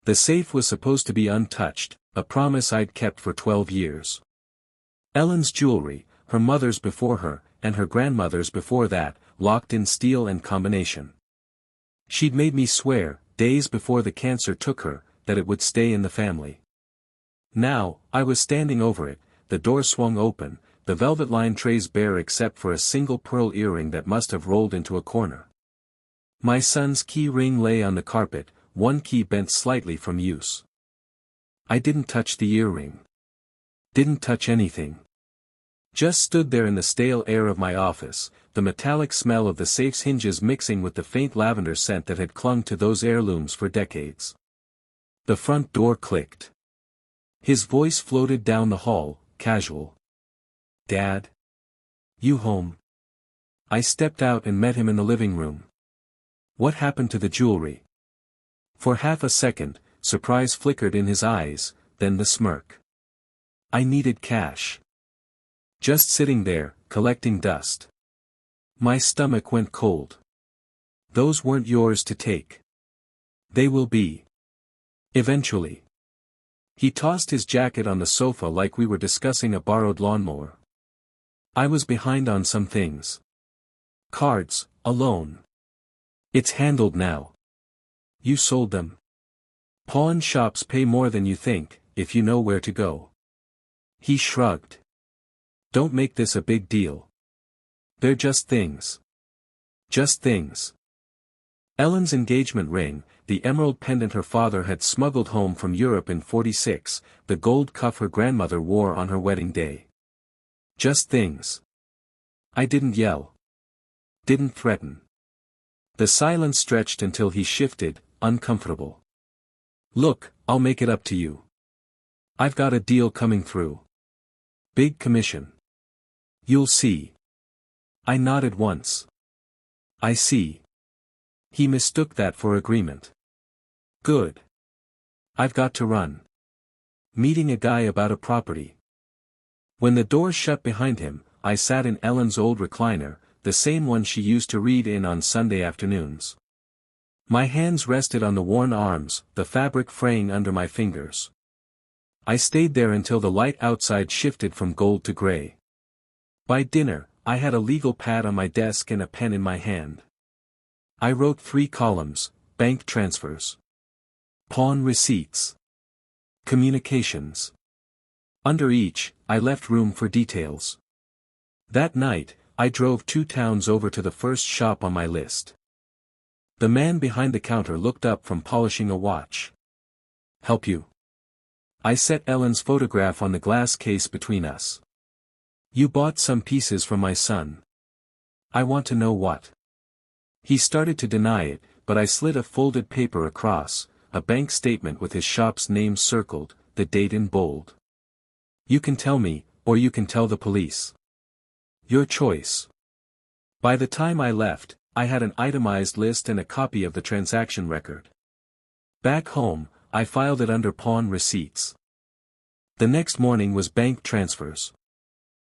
The safe was supposed to be untouched, a promise I'd kept for 12 years. Ellen's jewelry, her mother's before her, and her grandmother's before that, locked in steel and combination. She'd made me swear, days before the cancer took her, that it would stay in the family. Now, I was standing over it, the door swung open, the velvet-lined trays bare except for a single pearl earring that must have rolled into a corner. My son's key ring lay on the carpet, one key bent slightly from use. I didn't touch the earring. Didn't touch anything. Just stood there in the stale air of my office, the metallic smell of the safe's hinges mixing with the faint lavender scent that had clung to those heirlooms for decades. The front door clicked. His voice floated down the hall, casual. "Dad? You home?" I stepped out and met him in the living room. "What happened to the jewelry?" For half a second, surprise flickered in his eyes, then the smirk. "I needed cash. Just sitting there, collecting dust." My stomach went cold. "Those weren't yours to take. They will be. Eventually." He tossed his jacket on the sofa like we were discussing a borrowed lawnmower. "I was behind on some things. Cards, a loan. It's handled now. You sold them. Pawn shops pay more than you think, if you know where to go." He shrugged. "Don't make this a big deal. They're just things. Just things." Ellen's engagement ring, the emerald pendant her father had smuggled home from Europe in '46, the gold cuff her grandmother wore on her wedding day. Just things. I didn't yell. Didn't threaten. The silence stretched until he shifted, uncomfortable. "Look, I'll make it up to you. I've got a deal coming through. Big commission. You'll see." I nodded once. "I see." He mistook that for agreement. "Good. I've got to run. Meeting a guy about a property." When the door shut behind him, I sat in Ellen's old recliner, the same one she used to read in on Sunday afternoons. My hands rested on the worn arms, the fabric fraying under my fingers. I stayed there until the light outside shifted from gold to gray. By dinner, I had a legal pad on my desk and a pen in my hand. I wrote 3 columns: bank transfers, pawn receipts, communications. Under each, I left room for details. That night, I drove 2 towns over to the first shop on my list. The man behind the counter looked up from polishing a watch. "Help you?" I set Ellen's photograph on the glass case between us. "You bought some pieces from my son. I want to know what." He started to deny it, but I slid a folded paper across, a bank statement with his shop's name circled, the date in bold. "You can tell me, or you can tell the police. Your choice." By the time I left, I had an itemized list and a copy of the transaction record. Back home, I filed it under pawn receipts. The next morning was bank transfers.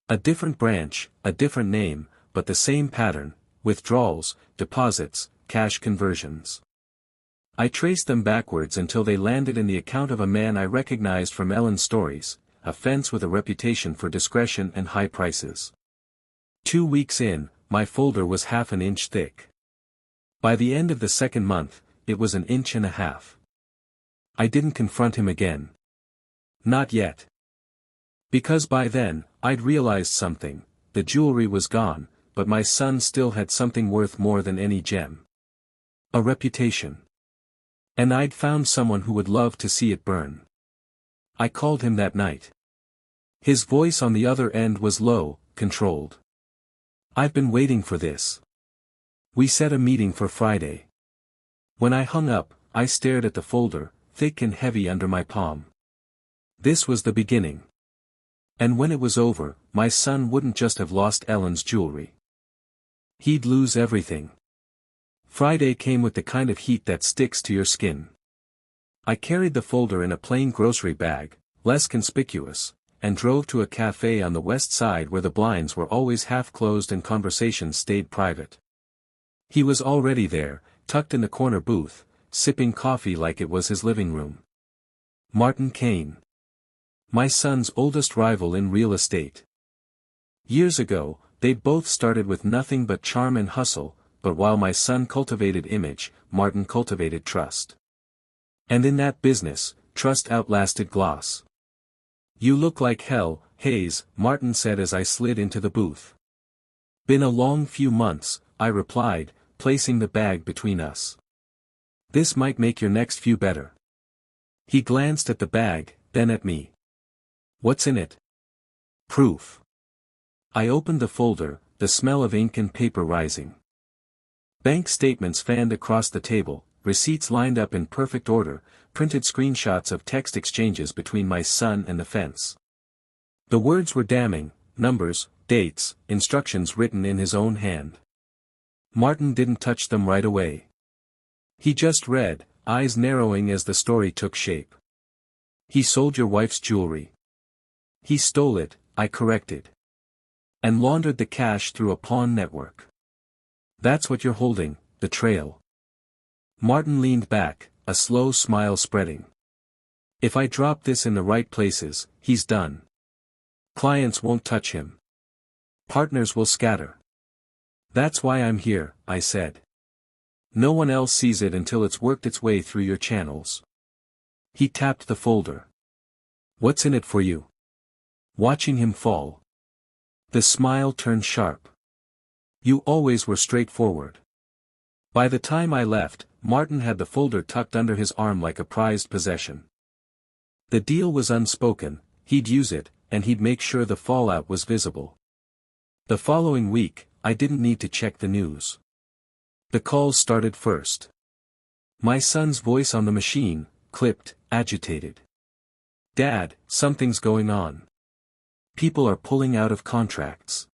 A different branch, a different name, but the same pattern: withdrawals, deposits, cash conversions. I traced them backwards until they landed in the account of a man I recognized from Ellen's stories, a fence with a reputation for discretion and high prices. 2 weeks in, my folder was half an inch thick. By the end of the second month, it was an inch and a half. I didn't confront him again. Not yet. Because by then, I'd realized something: the jewelry was gone, but my son still had something worth more than any gem. A reputation. And I'd found someone who would love to see it burn. I called him that night. His voice on the other end was low, controlled. "I've been waiting for this." We set a meeting for Friday. When I hung up, I stared at the folder, thick and heavy under my palm. This was the beginning. And when it was over, my son wouldn't just have lost Ellen's jewelry. He'd lose everything. Friday came with the kind of heat that sticks to your skin. I carried the folder in a plain grocery bag, less conspicuous, and drove to a cafe on the west side where the blinds were always half closed and conversations stayed private. He was already there, tucked in the corner booth, sipping coffee like it was his living room. Martin Kane. My son's oldest rival in real estate. Years ago, they both started with nothing but charm and hustle, but while my son cultivated image, Martin cultivated trust. And in that business, trust outlasted gloss. "You look like hell, Hayes," Martin said as I slid into the booth. "Been a long few months," I replied, placing the bag between us. "This might make your next few better." He glanced at the bag, then at me. "What's in it?" "Proof." I opened the folder, the smell of ink and paper rising. Bank statements fanned across the table, receipts lined up in perfect order, printed screenshots of text exchanges between my son and the fence. The words were damning, numbers, dates, instructions written in his own hand. Martin didn't touch them right away. He just read, eyes narrowing as the story took shape. "He sold your wife's jewelry." "He stole it," I corrected. "And laundered the cash through a pawn network." "That's what you're holding, betrayal." Martin leaned back, a slow smile spreading. "If I drop this in the right places, he's done. Clients won't touch him. Partners will scatter. That's why I'm here," I said. "No one else sees it until it's worked its way through your channels." He tapped the folder. "What's in it for you?" Watching him fall. The smile turned sharp. "You always were straightforward." By the time I left, Martin had the folder tucked under his arm like a prized possession. The deal was unspoken, he'd use it, and he'd make sure the fallout was visible. The following week, I didn't need to check the news. The calls started first. My son's voice on the machine, clipped, agitated. "Dad, something's going on. People are pulling out of contracts.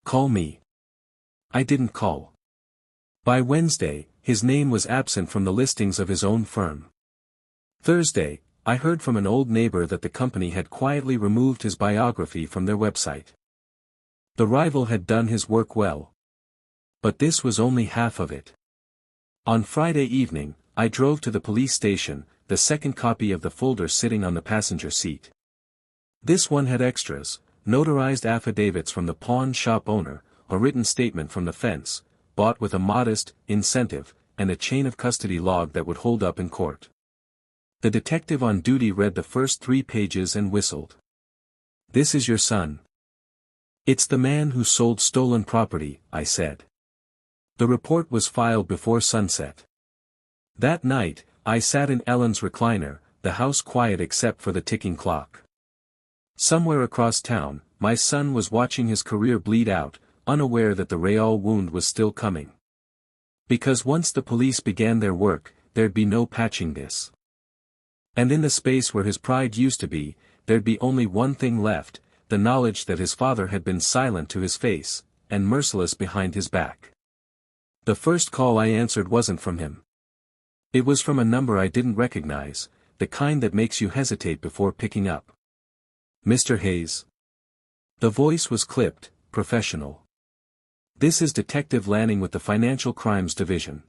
Call me." I didn't call. By Wednesday, his name was absent from the listings of his own firm. Thursday, I heard from an old neighbor that the company had quietly removed his biography from their website. The rival had done his work well. But this was only half of it. On Friday evening, I drove to the police station, the second copy of the folder sitting on the passenger seat. This one had extras, notarized affidavits from the pawn shop owner, a written statement from the fence, bought with a modest incentive, and a chain of custody log that would hold up in court. The detective on duty read the first 3 pages and whistled. "This is your son." "It's the man who sold stolen property," I said. The report was filed before sunset. That night, I sat in Ellen's recliner, the house quiet except for the ticking clock. Somewhere across town, my son was watching his career bleed out, unaware that the Real wound was still coming. Because once the police began their work, there'd be no patching this. And in the space where his pride used to be, there'd be only one thing left, the knowledge that his father had been silent to his face, and merciless behind his back. The first call I answered wasn't from him. It was from a number I didn't recognize, the kind that makes you hesitate before picking up. "Mr. Hayes." The voice was clipped, professional. "This is Detective Lanning with the Financial Crimes Division.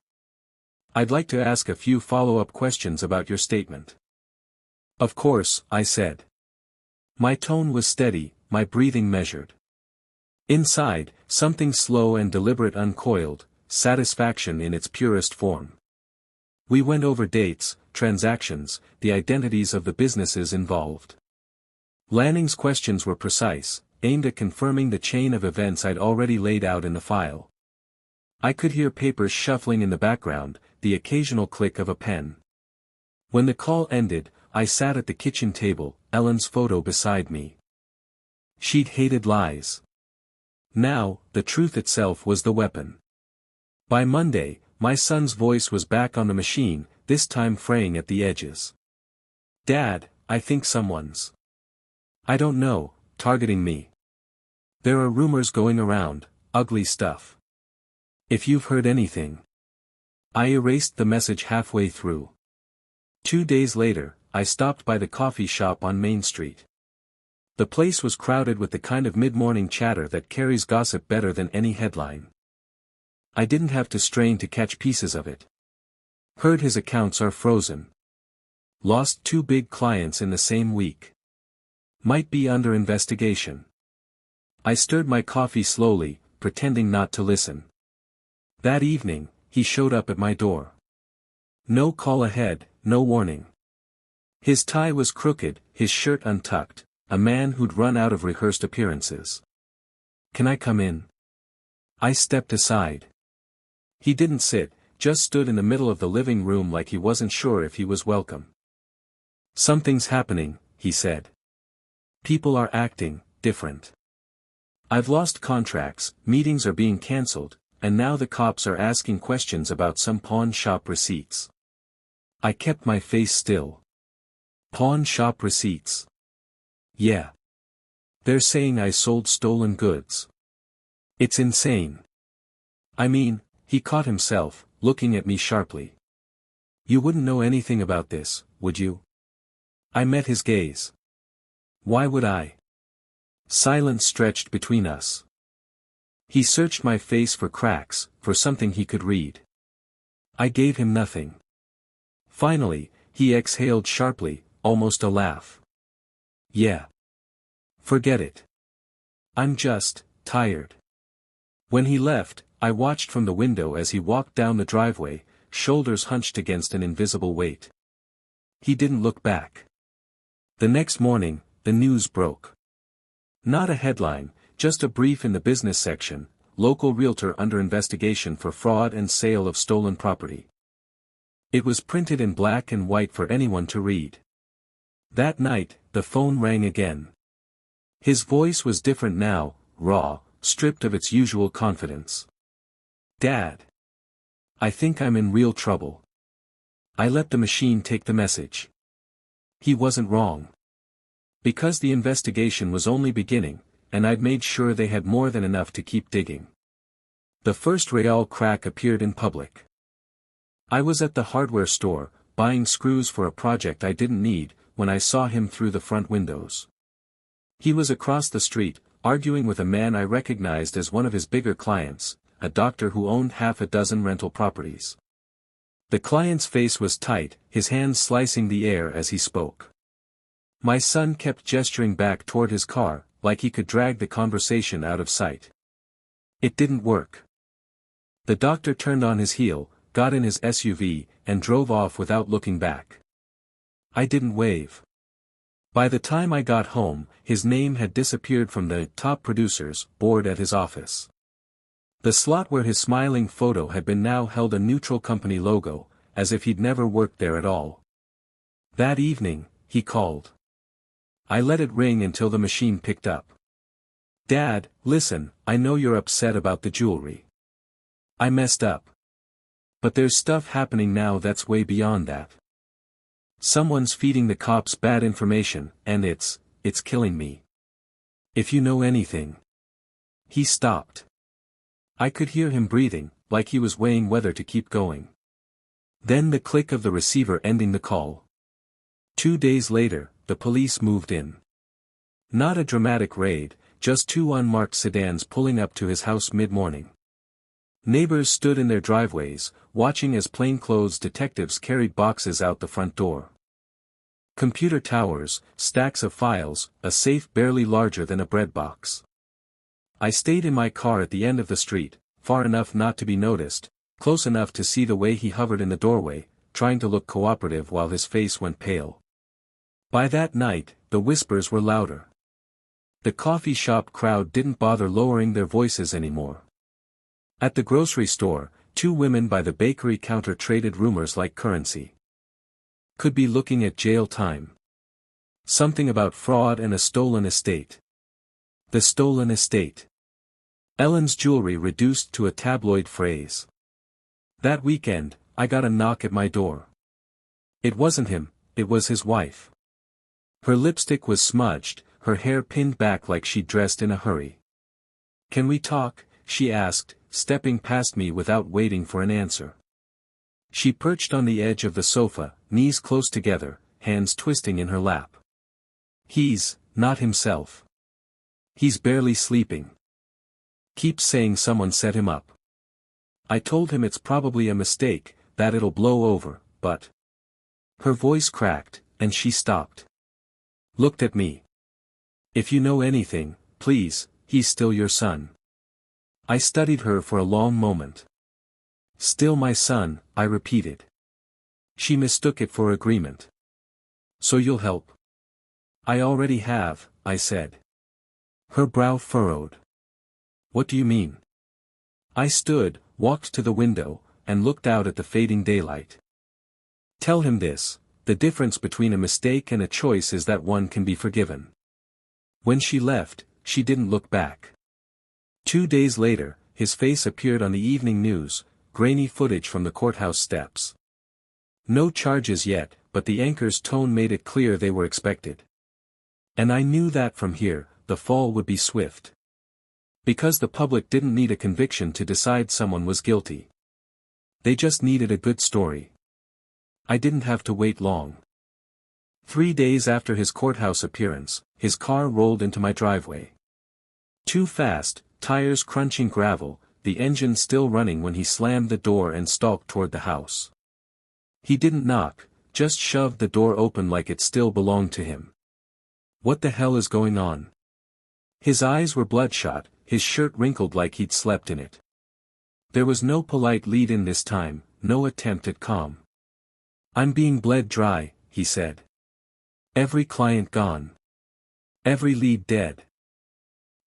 I'd like to ask a few follow-up questions about your statement." "Of course," I said. My tone was steady, my breathing measured. Inside, something slow and deliberate uncoiled, satisfaction in its purest form. We went over dates, transactions, the identities of the businesses involved. Lanning's questions were precise, aimed at confirming the chain of events I'd already laid out in the file. I could hear papers shuffling in the background, the occasional click of a pen. When the call ended, I sat at the kitchen table, Ellen's photo beside me. She'd hated lies. Now, the truth itself was the weapon. By Monday, my son's voice was back on the machine, this time fraying at the edges. "Dad, I think someone's. I don't know, targeting me. There are rumors going around, ugly stuff. If you've heard anything." I erased the message halfway through. 2 days later, I stopped by the coffee shop on Main Street. The place was crowded with the kind of mid-morning chatter that carries gossip better than any headline. I didn't have to strain to catch pieces of it. Heard his accounts are frozen. Lost 2 big clients in the same week. Might be under investigation. I stirred my coffee slowly, pretending not to listen. That evening, he showed up at my door. No call ahead, no warning. His tie was crooked, his shirt untucked, a man who'd run out of rehearsed appearances. "Can I come in?" I stepped aside. He didn't sit, just stood in the middle of the living room like he wasn't sure if he was welcome. "Something's happening," he said. "People are acting different. I've lost contracts, meetings are being cancelled, and now the cops are asking questions about some pawn shop receipts." I kept my face still. Pawn shop receipts? Yeah. They're saying I sold stolen goods. It's insane. I mean, he caught himself, looking at me sharply. "You wouldn't know anything about this, would you?" I met his gaze. "Why would I?" Silence stretched between us. He searched my face for cracks, for something he could read. I gave him nothing. Finally, he exhaled sharply, almost a laugh. "Yeah. Forget it. I'm just tired." When he left, I watched from the window as he walked down the driveway, shoulders hunched against an invisible weight. He didn't look back. The next morning, the news broke. Not a headline, just a brief in the business section: local realtor under investigation for fraud and sale of stolen property. It was printed in black and white for anyone to read. That night, the phone rang again. His voice was different now, raw, stripped of its usual confidence. "Dad. I think I'm in real trouble." I let the machine take the message. He wasn't wrong. Because the investigation was only beginning, and I'd made sure they had more than enough to keep digging. The first real crack appeared in public. I was at the hardware store, buying screws for a project I didn't need, when I saw him through the front windows. He was across the street, arguing with a man I recognized as one of his bigger clients, a doctor who owned half a dozen rental properties. The client's face was tight, his hands slicing the air as he spoke. My son kept gesturing back toward his car, like he could drag the conversation out of sight. It didn't work. The doctor turned on his heel, got in his SUV, and drove off without looking back. I didn't wave. By the time I got home, his name had disappeared from the top producers board at his office. The slot where his smiling photo had been now held a neutral company logo, as if he'd never worked there at all. That evening, he called. I let it ring until the machine picked up. "Dad, listen, I know you're upset about the jewelry. I messed up. But there's stuff happening now that's way beyond that. Someone's feeding the cops bad information, and it's killing me. If you know anything." He stopped. I could hear him breathing, like he was weighing whether to keep going. Then the click of the receiver ending the call. 2 days later, the police moved in. Not a dramatic raid, just 2 unmarked sedans pulling up to his house mid-morning. Neighbors stood in their driveways, watching as plainclothes detectives carried boxes out the front door. Computer towers, stacks of files, a safe barely larger than a bread box. I stayed in my car at the end of the street, far enough not to be noticed, close enough to see the way he hovered in the doorway, trying to look cooperative while his face went pale. By that night, the whispers were louder. The coffee shop crowd didn't bother lowering their voices anymore. At the grocery store, 2 women by the bakery counter traded rumors like currency. Could be looking at jail time. Something about fraud and a stolen estate. The stolen estate. Ellen's jewelry reduced to a tabloid phrase. That weekend, I got a knock at my door. It wasn't him, it was his wife. Her lipstick was smudged, her hair pinned back like she'd dressed in a hurry. "Can we talk?" she asked, stepping past me without waiting for an answer. She perched on the edge of the sofa, knees close together, hands twisting in her lap. "He's not himself. He's barely sleeping. Keeps saying someone set him up. I told him it's probably a mistake, that it'll blow over, but... Her voice cracked, and she stopped. Looked at me. If you know anything, please, he's still your son. I studied her for a long moment. Still my son, I repeated. She mistook it for agreement. So you'll help? I already have, I said. Her brow furrowed. What do you mean? I stood, walked to the window, and looked out at the fading daylight. Tell him this, the difference between a mistake and a choice is that one can be forgiven. When she left, she didn't look back. 2 days later, his face appeared on the evening news, grainy footage from the courthouse steps. No charges yet, but the anchor's tone made it clear they were expected. And I knew that from here, the fall would be swift. Because the public didn't need a conviction to decide someone was guilty. They just needed a good story. I didn't have to wait long. 3 days after his courthouse appearance, his car rolled into my driveway. Too fast, tires crunching gravel, the engine still running when he slammed the door and stalked toward the house. He didn't knock, just shoved the door open like it still belonged to him. What the hell is going on? His eyes were bloodshot, his shirt wrinkled like he'd slept in it. There was no polite lead-in this time, no attempt at calm. I'm being bled dry, he said. Every client gone. Every lead dead.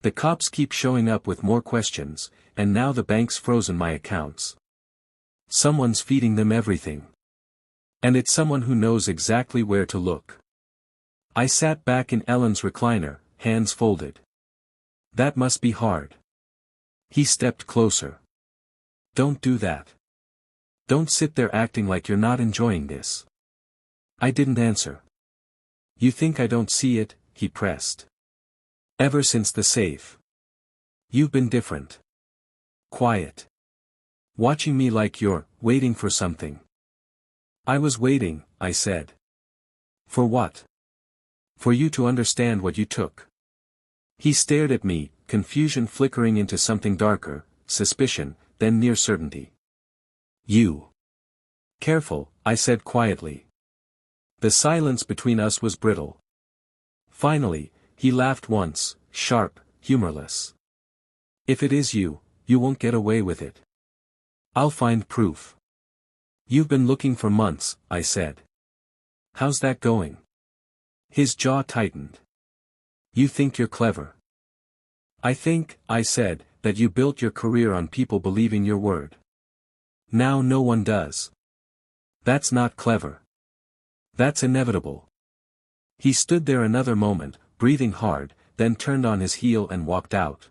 The cops keep showing up with more questions, and now the bank's frozen my accounts. Someone's feeding them everything. And it's someone who knows exactly where to look. I sat back in Ellen's recliner, hands folded. That must be hard. He stepped closer. Don't do that. Don't sit there acting like you're not enjoying this. I didn't answer. You think I don't see it, he pressed. Ever since the safe. You've been different. Quiet. Watching me like you're waiting for something. I was waiting, I said. For what? For you to understand what you took. He stared at me, confusion flickering into something darker, suspicion, then near certainty. You. Careful, I said quietly. The silence between us was brittle. Finally, he laughed once, sharp, humorless. If it is you, you won't get away with it. I'll find proof. You've been looking for months, I said. How's that going? His jaw tightened. You think you're clever. I think, I said, that you built your career on people believing your word. Now no one does. That's not clever. That's inevitable. He stood there another moment, breathing hard, then turned on his heel and walked out.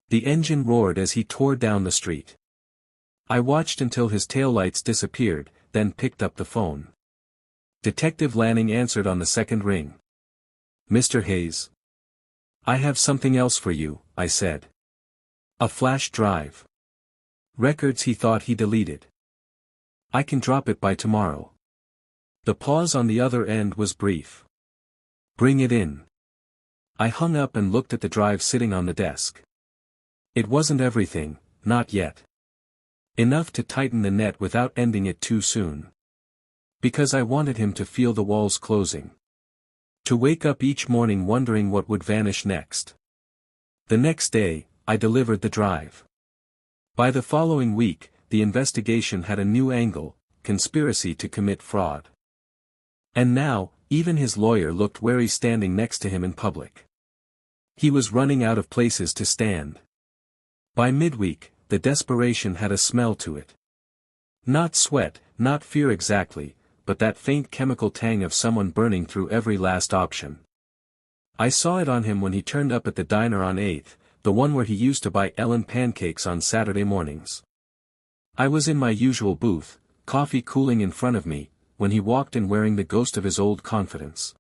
The engine roared as he tore down the street. I watched until his taillights disappeared, then picked up the phone. Detective Lanning answered on the second ring. Mr. Hayes. I have something else for you, I said. A flash drive. Records he thought he deleted. I can drop it by tomorrow. The pause on the other end was brief. Bring it in. I hung up and looked at the drive sitting on the desk. It wasn't everything, not yet. Enough to tighten the net without ending it too soon. Because I wanted him to feel the walls closing. To wake up each morning wondering what would vanish next. The next day, I delivered the drive. By the following week, the investigation had a new angle, conspiracy to commit fraud. And now, even his lawyer looked wary standing next to him in public. He was running out of places to stand. By midweek, the desperation had a smell to it. Not sweat, not fear exactly, but that faint chemical tang of someone burning through every last option. I saw it on him when he turned up at the diner on 8th, the one where he used to buy Ellen pancakes on Saturday mornings. I was in my usual booth, coffee cooling in front of me, when he walked in wearing the ghost of his old confidence.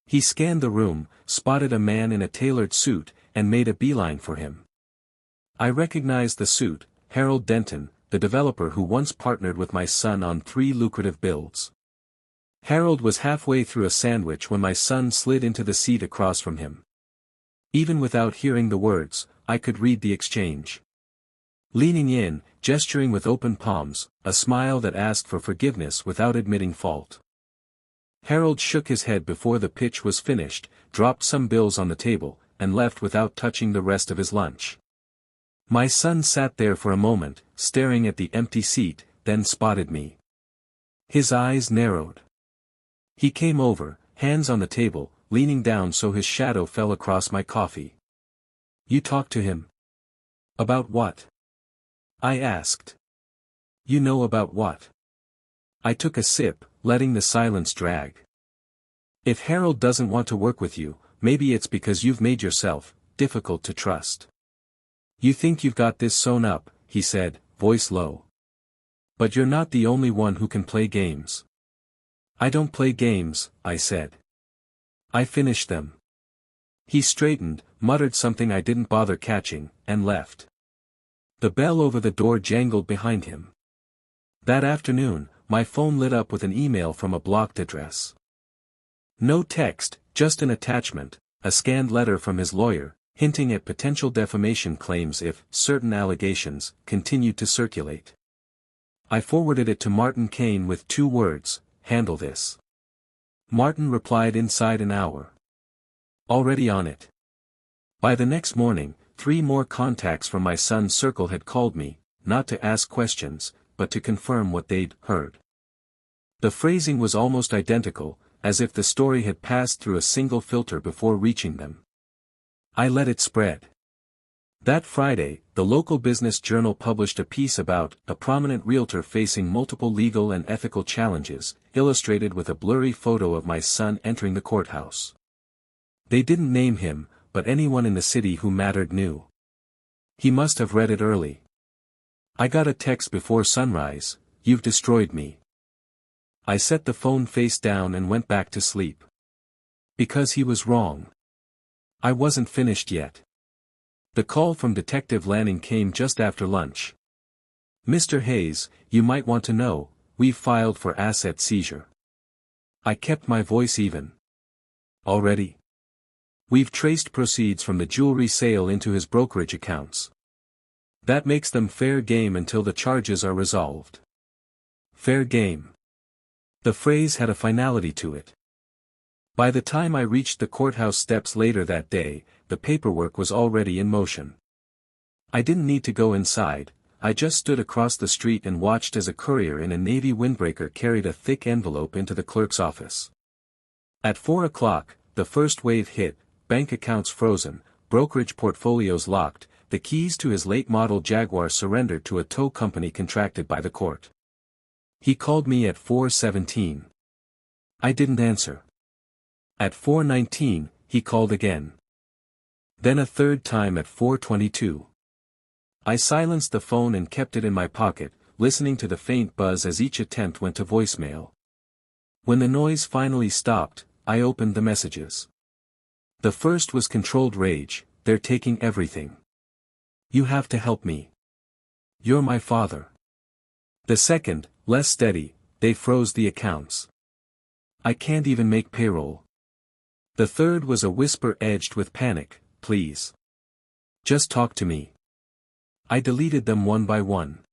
He scanned the room, spotted a man in a tailored suit, and made a beeline for him. I recognized the suit, Harold Denton, the developer who once partnered with my son on 3 lucrative builds. Harold was halfway through a sandwich when my son slid into the seat across from him. Even without hearing the words, I could read the exchange. Leaning in, gesturing with open palms, a smile that asked for forgiveness without admitting fault. Harold shook his head before the pitch was finished, dropped some bills on the table, and left without touching the rest of his lunch. My son sat there for a moment, staring at the empty seat, then spotted me. His eyes narrowed. He came over, hands on the table, leaning down so his shadow fell across my coffee. "You talked to him?" "About what?" I asked. "You know about what?" I took a sip, letting the silence drag. "If Harold doesn't want to work with you, maybe it's because you've made yourself difficult to trust. You think you've got this sewn up," he said, voice low. "But you're not the only one who can play games." "I don't play games," I said. "I finish them." He straightened, muttered something I didn't bother catching, and left. The bell over the door jangled behind him. That afternoon, my phone lit up with an email from a blocked address. No text, just an attachment, a scanned letter from his lawyer, hinting at potential defamation claims if certain allegations continued to circulate. I forwarded it to Martin Kane with 2 words, "Handle this." Martin replied inside an hour. "Already on it." By the next morning, 3 more contacts from my son's circle had called me, not to ask questions, but to confirm what they'd heard. The phrasing was almost identical, as if the story had passed through a single filter before reaching them. I let it spread. That Friday, the local business journal published a piece about a prominent realtor facing multiple legal and ethical challenges, illustrated with a blurry photo of my son entering the courthouse. They didn't name him, but anyone in the city who mattered knew. He must have read it early. I got a text before sunrise, "You've destroyed me." I set the phone face down and went back to sleep. Because he was wrong. I wasn't finished yet. The call from Detective Lanning came just after lunch. "Mr. Hayes, you might want to know, we've filed for asset seizure." I kept my voice even. "Already?" "We've traced proceeds from the jewelry sale into his brokerage accounts. That makes them fair game until the charges are resolved." Fair game. The phrase had a finality to it. By the time I reached the courthouse steps later that day, the paperwork was already in motion. I didn't need to go inside, I just stood across the street and watched as a courier in a navy windbreaker carried a thick envelope into the clerk's office. At 4 o'clock, the first wave hit, bank accounts frozen, brokerage portfolios locked, the keys to his late-model Jaguar surrendered to a tow company contracted by the court. He called me at 4:17. I didn't answer. At 4:19, he called again. Then a third time at 4:22. I silenced the phone and kept it in my pocket, listening to the faint buzz as each attempt went to voicemail. When the noise finally stopped, I opened the messages. The first was controlled rage, "They're taking everything. You have to help me. You're my father." The second, less steady, "They froze the accounts. I can't even make payroll." The third was a whisper edged with panic, "Please. Just talk to me." I deleted them one by one.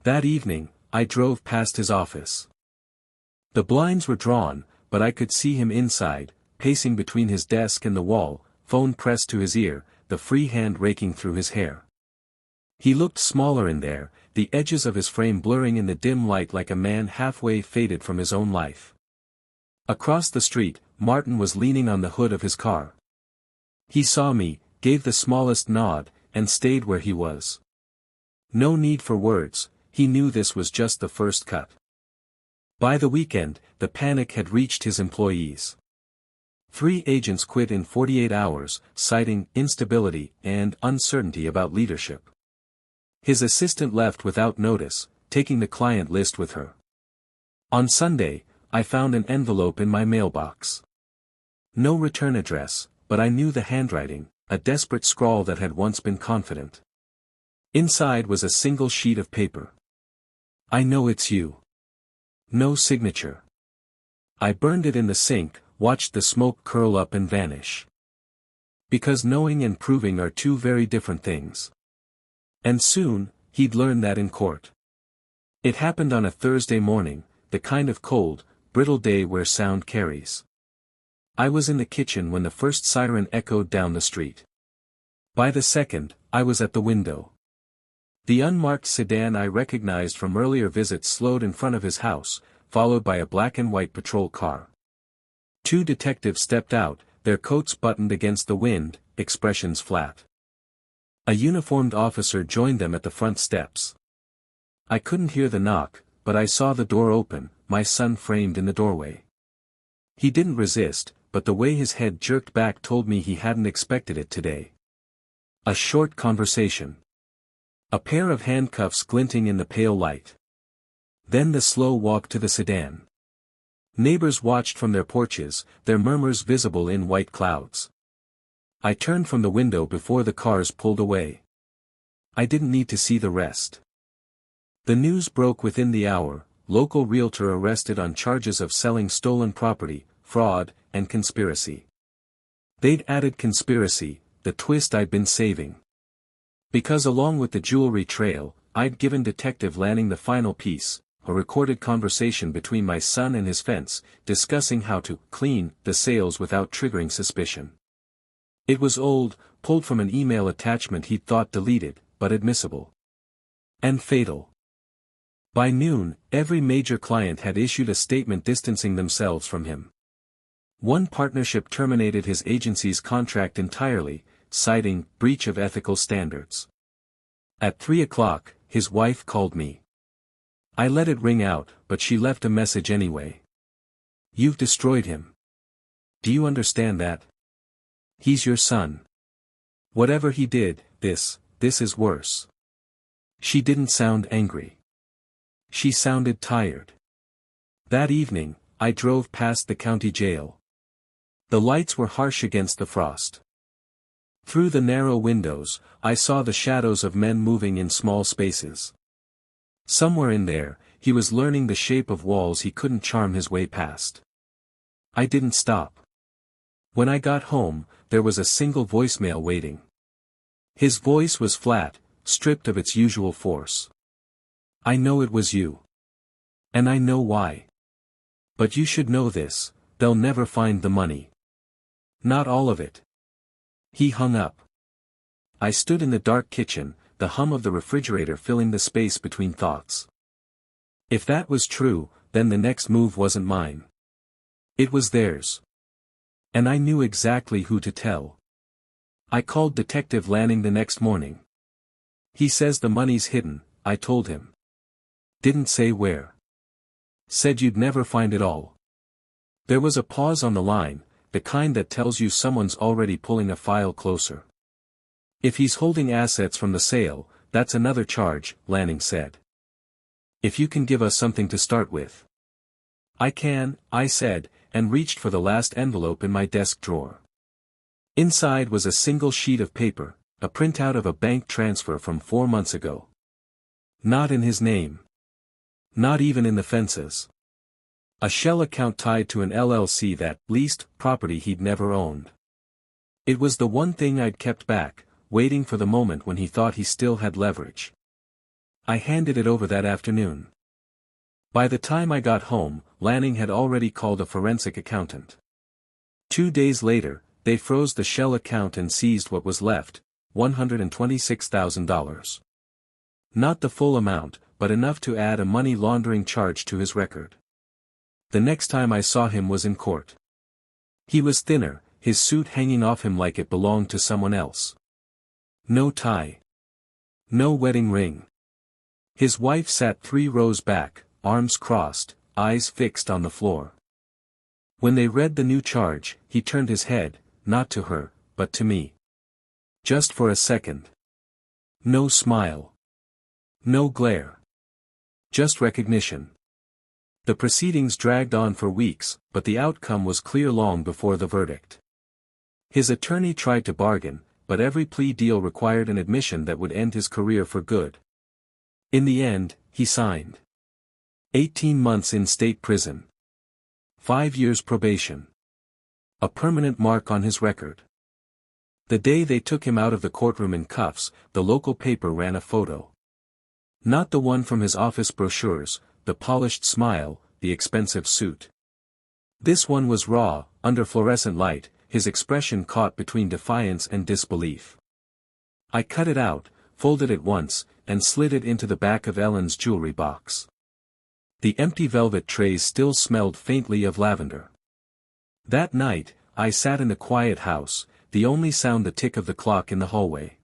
That evening, I drove past his office. The blinds were drawn, but I could see him inside, pacing between his desk and the wall, phone pressed to his ear, the free hand raking through his hair. He looked smaller in there, the edges of his frame blurring in the dim light like a man halfway faded from his own life. Across the street, Martin was leaning on the hood of his car. He saw me, gave the smallest nod, and stayed where he was. No need for words, he knew this was just the first cut. By the weekend, the panic had reached his employees. 3 agents quit in 48 hours, citing instability and uncertainty about leadership. His assistant left without notice, taking the client list with her. On Sunday, I found an envelope in my mailbox. No return address, but I knew the handwriting, a desperate scrawl that had once been confident. Inside was a single sheet of paper. "I know it's you." No signature. I burned it in the sink, watched the smoke curl up and vanish. Because knowing and proving are 2 very different things. And soon, he'd learn that in court. It happened on a Thursday morning, the kind of cold, brittle day where sound carries. I was in the kitchen when the first siren echoed down the street. By the second, I was at the window. The unmarked sedan I recognized from earlier visits slowed in front of his house, followed by a black and white patrol car. Two detectives stepped out, their coats buttoned against the wind, expressions flat. A uniformed officer joined them at the front steps. I couldn't hear the knock, but I saw the door open, my son framed in the doorway. He didn't resist, but the way his head jerked back told me he hadn't expected it today. A short conversation. A pair of handcuffs glinting in the pale light. Then the slow walk to the sedan. Neighbors watched from their porches, their murmurs visible in white clouds. I turned from the window before the cars pulled away. I didn't need to see the rest. The news broke within the hour, local realtor arrested on charges of selling stolen property, fraud, and conspiracy. They'd added conspiracy, the twist I'd been saving. Because along with the jewelry trail, I'd given Detective Lanning the final piece, a recorded conversation between my son and his fence, discussing how to clean the sales without triggering suspicion. It was old, pulled from an email attachment he'd thought deleted, but admissible. And fatal. By noon, every major client had issued a statement distancing themselves from him. One partnership terminated his agency's contract entirely, citing breach of ethical standards. At 3 o'clock, his wife called me. I let it ring out, but she left a message anyway. "You've destroyed him. Do you understand that? He's your son. Whatever he did, this is worse." She didn't sound angry. She sounded tired. That evening, I drove past the county jail. The lights were harsh against the frost. Through the narrow windows, I saw the shadows of men moving in small spaces. Somewhere in there, he was learning the shape of walls he couldn't charm his way past. I didn't stop. When I got home, there was a single voicemail waiting. His voice was flat, stripped of its usual force. "I know it was you. And I know why. But you should know this, they'll never find the money. Not all of it." He hung up. I stood in the dark kitchen, the hum of the refrigerator filling the space between thoughts. If that was true, then the next move wasn't mine. It was theirs. And I knew exactly who to tell. I called Detective Lanning the next morning. "He says the money's hidden," I told him. "Didn't say where. Said you'd never find it all." There was a pause on the line, the kind that tells you someone's already pulling a file closer. "If he's holding assets from the sale, that's another charge," Lanning said. "If you can give us something to start with." "I can," I said, and reached for the last envelope in my desk drawer. Inside was a single sheet of paper, a printout of a bank transfer from 4 months ago. Not in his name. Not even in the fences. A shell account tied to an LLC that leased property he'd never owned. It was the one thing I'd kept back, waiting for the moment when he thought he still had leverage. I handed it over that afternoon. By the time I got home, Lanning had already called a forensic accountant. 2 days later, they froze the shell account and seized what was left, $126,000. Not the full amount, but enough to add a money laundering charge to his record. The next time I saw him was in court. He was thinner, his suit hanging off him like it belonged to someone else. No tie. No wedding ring. His wife sat 3 rows back, arms crossed, eyes fixed on the floor. When they read the new charge, he turned his head, not to her, but to me. Just for a second. No smile. No glare. Just recognition. The proceedings dragged on for weeks, but the outcome was clear long before the verdict. His attorney tried to bargain, but every plea deal required an admission that would end his career for good. In the end, he signed. 18 months in state prison. 5 years probation. A permanent mark on his record. The day they took him out of the courtroom in cuffs, the local paper ran a photo. Not the one from his office brochures, the polished smile, the expensive suit. This one was raw, under fluorescent light, his expression caught between defiance and disbelief. I cut it out, folded it once, and slid it into the back of Ellen's jewelry box. The empty velvet trays still smelled faintly of lavender. That night, I sat in the quiet house, the only sound the tick of the clock in the hallway.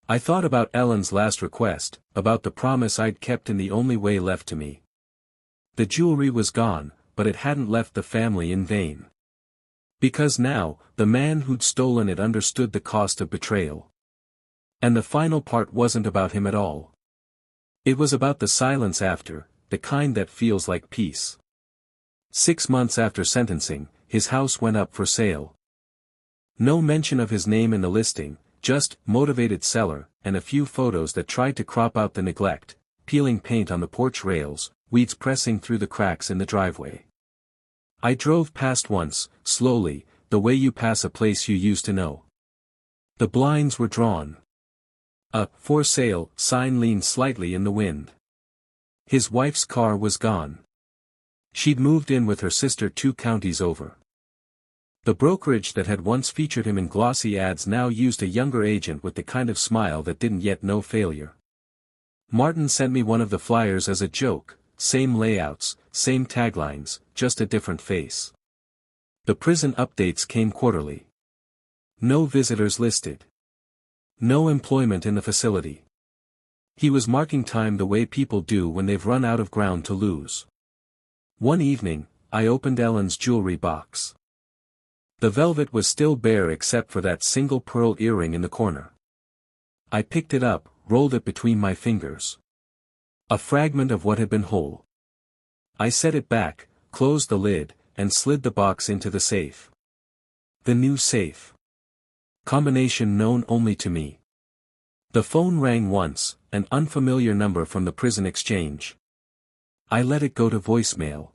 I thought about Ellen's last request, about the promise I'd kept in the only way left to me. The jewelry was gone, but it hadn't left the family in vain. Because now, the man who'd stolen it understood the cost of betrayal. And the final part wasn't about him at all. It was about the silence after, the kind that feels like peace. 6 months after sentencing, his house went up for sale. No mention of his name in the listing, just motivated seller, and a few photos that tried to crop out the neglect, peeling paint on the porch rails, weeds pressing through the cracks in the driveway. I drove past once, slowly, the way you pass a place you used to know. The blinds were drawn. A "for sale" sign leaned slightly in the wind. His wife's car was gone. She'd moved in with her sister 2 counties over. The brokerage that had once featured him in glossy ads now used a younger agent with the kind of smile that didn't yet know failure. Martin sent me one of the flyers as a joke, same layouts, same taglines, just a different face. The prison updates came quarterly. No visitors listed. No employment in the facility. He was marking time the way people do when they've run out of ground to lose. One evening, I opened Ellen's jewelry box. The velvet was still bare except for that single pearl earring in the corner. I picked it up, rolled it between my fingers. A fragment of what had been whole. I set it back, closed the lid, and slid the box into the safe. The new safe. Combination known only to me. The phone rang once, an unfamiliar number from the prison exchange. I let it go to voicemail.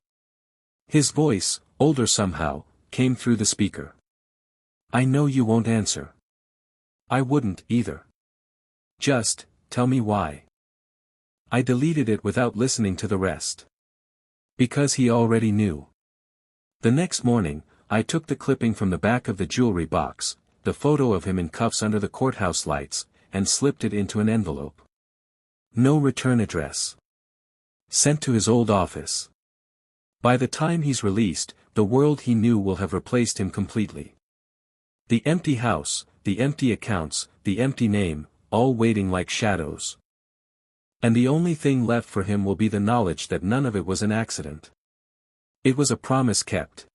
His voice, older somehow, came through the speaker. "I know you won't answer." I wouldn't either. "Just, tell me why." I deleted it without listening to the rest. Because he already knew. The next morning, I took the clipping from the back of the jewelry box, the photo of him in cuffs under the courthouse lights, and slipped it into an envelope. No return address. Sent to his old office. By the time he's released, the world he knew will have replaced him completely. The empty house, the empty accounts, the empty name, all waiting like shadows. And the only thing left for him will be the knowledge that none of it was an accident. It was a promise kept.